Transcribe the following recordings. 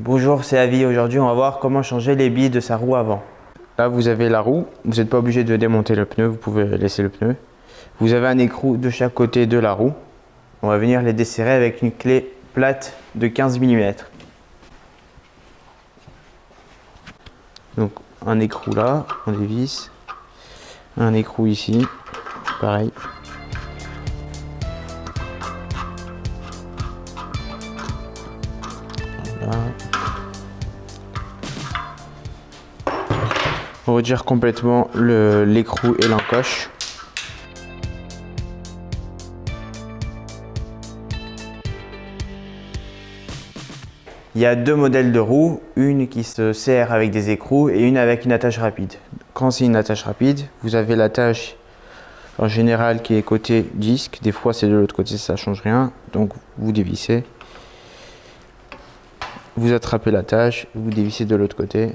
Bonjour, c'est Avi. Aujourd'hui, on va voir comment changer les billes de sa roue avant. Là, vous avez la roue. Vous n'êtes pas obligé de démonter le pneu. Vous pouvez laisser le pneu. Vous avez un écrou de chaque côté de la roue. On va venir les desserrer avec une clé plate de 15 mm. Donc, un écrou là, on dévisse. Un écrou ici, pareil. Voilà. On retire complètement l'écrou et l'encoche. Il y a deux modèles de roues, une qui se serre avec des écrous et une avec une attache rapide. Quand c'est une attache rapide, vous avez l'attache en général qui est côté disque, des fois c'est de l'autre côté, ça ne change rien. Donc vous dévissez, vous attrapez l'attache, vous dévissez de l'autre côté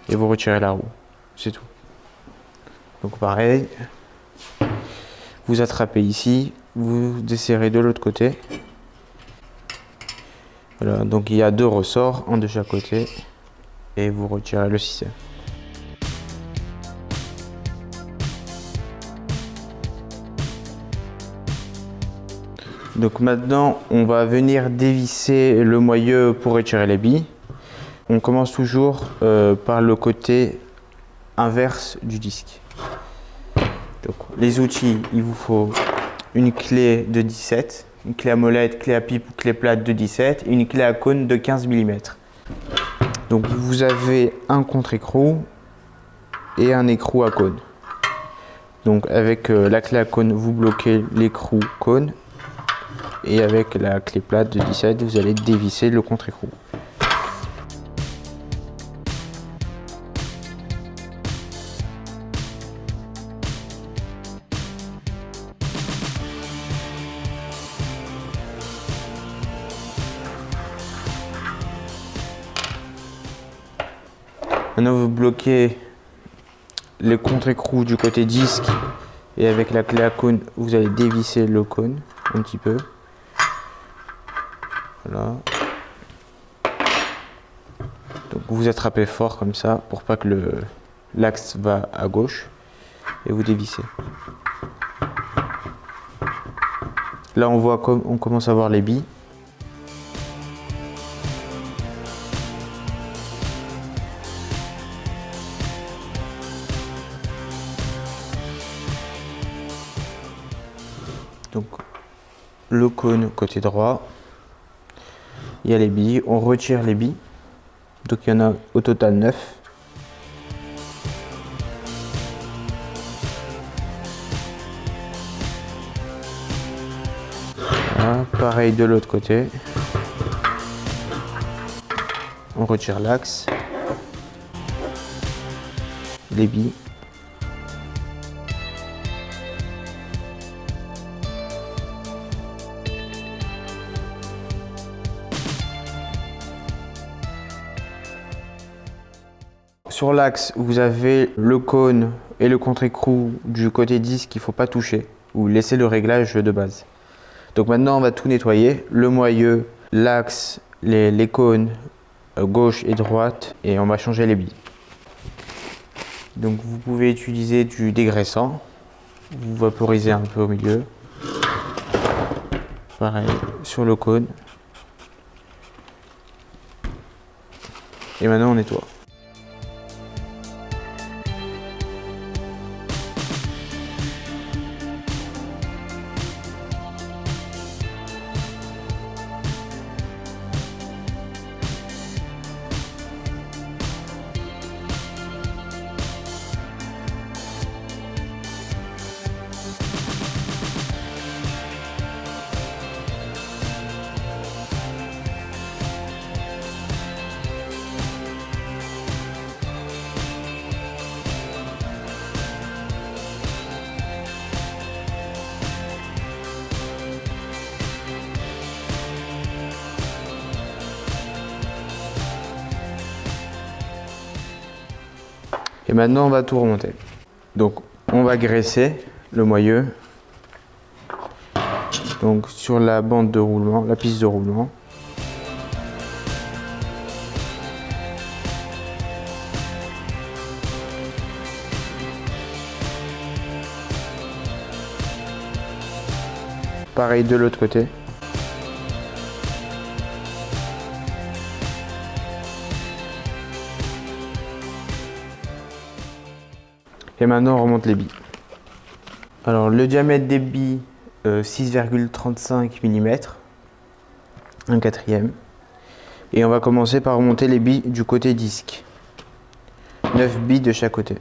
et vous retirez la roue, c'est tout. Donc pareil, vous attrapez ici, vous desserrez de l'autre côté. Voilà, donc il y a deux ressorts, un de chaque côté, et vous retirez le système. Donc maintenant, on va venir dévisser le moyeu pour retirer les billes. On commence toujours par le côté inverse du disque. Donc, les outils, il vous faut une clé de 17. Une clé à molette, clé à pipe ou clé plate de 17 et une clé à cône de 15 mm. Donc vous avez un contre-écrou et un écrou à cône. Donc avec la clé à cône, vous bloquez l'écrou cône et avec la clé plate de 17, vous allez dévisser le contre-écrou. Maintenant, vous bloquez les contre-écrous du côté disque et avec la clé à cône, vous allez dévisser le cône un petit peu. Voilà. Donc vous attrapez fort comme ça pour pas que l'axe va à gauche et vous dévissez. Là, on voit on commence à voir les billes. Donc le cône côté droit, il y a les billes, on retire les billes, donc il y en a au total 9. Voilà, pareil de l'autre côté, on retire l'axe, les billes. Sur l'axe, vous avez le cône et le contre-écrou du côté disque qu'il ne faut pas toucher ou laisser le réglage de base. Donc maintenant, on va tout nettoyer, le moyeu, l'axe, les cônes gauche et droite et on va changer les billes. Donc vous pouvez utiliser du dégraissant, vous vaporisez un peu au milieu. Pareil sur le cône. Et maintenant, on nettoie. Et maintenant, on va tout remonter. Donc, on va graisser le moyeu. Donc, sur la bande de roulement, la piste de roulement. Pareil de l'autre côté. Et maintenant on remonte les billes. Alors le diamètre des billes, 6,35 mm, un quatrième. Et on va commencer par remonter les billes du côté disque. 9 billes de chaque côté.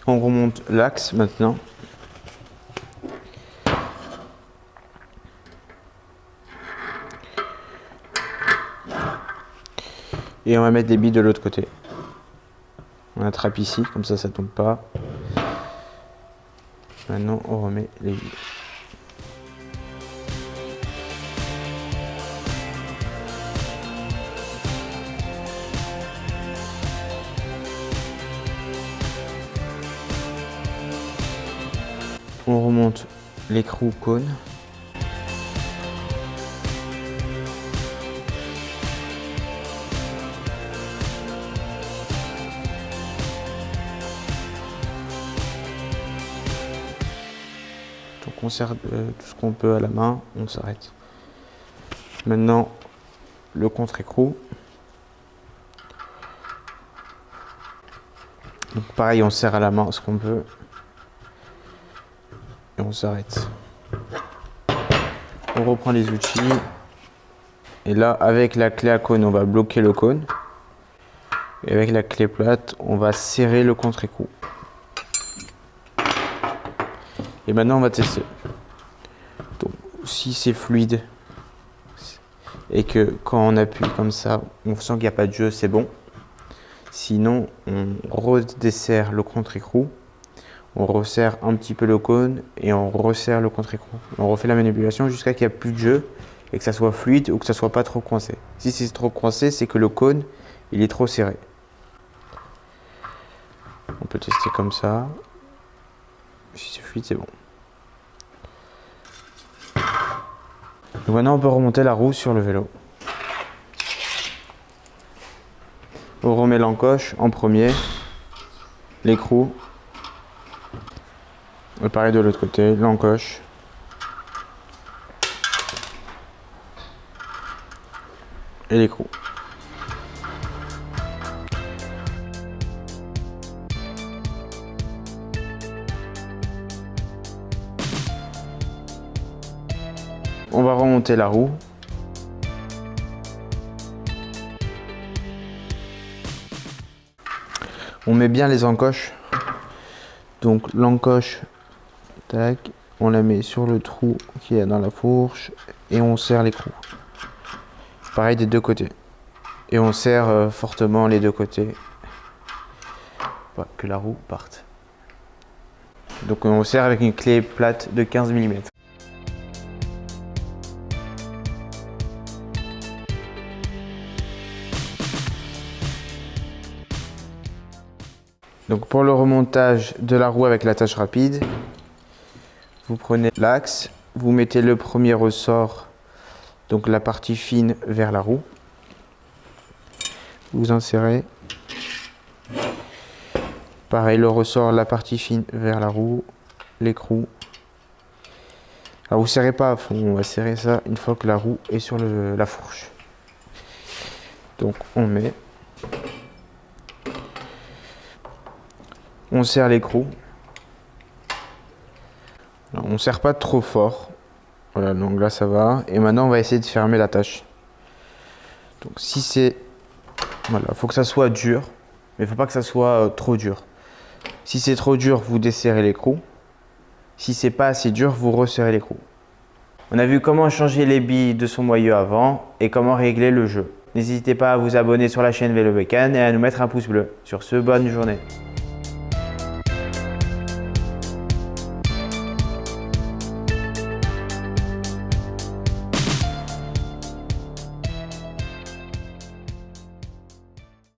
On remonte l'axe maintenant. Et on va mettre les billes de l'autre côté. On attrape ici, comme ça tombe pas. Maintenant on remet les billes. On remonte l'écrou cône. Donc on serre tout ce qu'on peut à la main, on s'arrête. Maintenant le contre-écrou. Donc pareil, on serre à la main ce qu'on peut. Et on s'arrête. On reprend les outils. Et là, avec la clé à cône, on va bloquer le cône. Et avec la clé plate, on va serrer le contre-écrou. Et maintenant, on va tester. Donc, si c'est fluide et que quand on appuie comme ça, on sent qu'il n'y a pas de jeu, c'est bon. Sinon, on redesserre le contre-écrou. On resserre un petit peu le cône et on resserre le contre-écrou. On refait la manipulation jusqu'à qu'il n'y ait plus de jeu et que ça soit fluide ou que ça soit pas trop coincé. Si c'est trop coincé, c'est que le cône il est trop serré. On peut tester comme ça. Si c'est fluide, c'est bon. Donc maintenant, on peut remonter la roue sur le vélo. On remet l'encoche en premier, l'écrou. Et pareil de l'autre côté, l'encoche. Et l'écrou. On va remonter la roue. On met bien les encoches. Donc l'encoche, tac, on la met sur le trou qui est dans la fourche et on serre l'écrou. Pareil des deux côtés. Et on serre fortement les deux côtés pour que la roue parte. Donc on serre avec une clé plate de 15 mm. Donc pour le remontage de la roue avec l'attache rapide, vous prenez l'axe, vous mettez le premier ressort, donc la partie fine vers la roue. Vous insérez. Pareil, le ressort, la partie fine vers la roue, l'écrou. Alors vous ne serrez pas à fond, on va serrer ça une fois que la roue est sur la fourche. Donc on met. On serre l'écrou. On ne serre pas trop fort. Voilà, donc là ça va. Et maintenant on va essayer de fermer l'attache. Donc si c'est... Voilà, il faut que ça soit dur. Mais il ne faut pas que ça soit trop dur. Si c'est trop dur, vous desserrez l'écrou. Si c'est pas assez dur, vous resserrez l'écrou. On a vu comment changer les billes de son moyeu avant et comment régler le jeu. N'hésitez pas à vous abonner sur la chaîne Vélo Bécane et à nous mettre un pouce bleu. Sur ce, bonne journée.